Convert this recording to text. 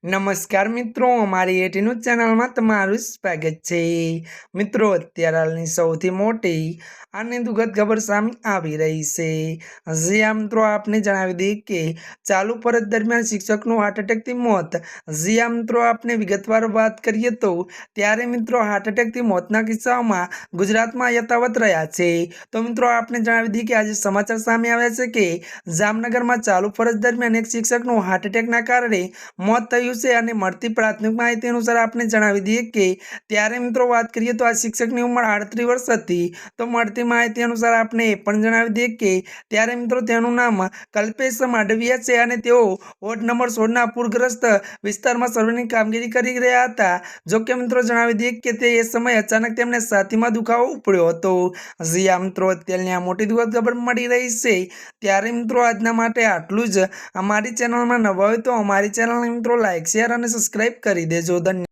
नमस्कार मित्रों, अमारी एटी न्यूज चैनल में तमारुं स्वागत है। मित्रों, अत्यारे हालनी सौथी मोटी અને દુઃખદ ખબર સામે આવી રહી છે। હજી આ મિત્રો આપને જણાવી દઈએ કે ચાલુ ફરજ દરમિયાન શિક્ષકનું હાર્ટ એટેકથી મોત। હજી આ મિત્રો આપને વિગતવાર વાત કરીએ તો ત્યારે મિત્રો હાર્ટ એટેકથી મોતના કિસ્સાઓમાં ગુજરાતમાં યથાવત રહ્યા છે। તો મિત્રો આપને જણાવી દઈએ કે આજે સમાચાર સામે આવ્યા છે કે જામનગરમાં ચાલુ ફરજ દરમિયાન એક શિક્ષકનું હાર્ટ એટેકના કારણે મોત થયું છે। અને મળતી પ્રાથમિક માહિતી અનુસાર આપને જણાવી દઈએ કે ત્યારે મિત્રો વાત કરીએ તો આ શિક્ષકની ઉંમર 38 વર્ષ હતી। તો મળતી माहिती अनुसार आपने ए पण जणावी दीए के त्यारे मित्रों तेनुं नाम कल्पेश माडविया छे अने तेओ वोर्ड नंबर 16 ना पूरग्रस्त विस्तारमां सर्वेनी कामगीरी करी रह्या हता। जो के मित्रों जणावी दीए के ते ए समय अचानक तेमने छातीमां दुखावो उपड्यो हतो। हजी आ मित्रों अत्याરની आ मोटी दुखद खबर मળી रही छे। त्यारे मित्रों आजना माटे आटલું જ। अमारी चेनलमां नवा होय तो अमारी चेनलने मित्रों लाइक शेर अने सब्सक्राइब करी देजो। धन्यवाद।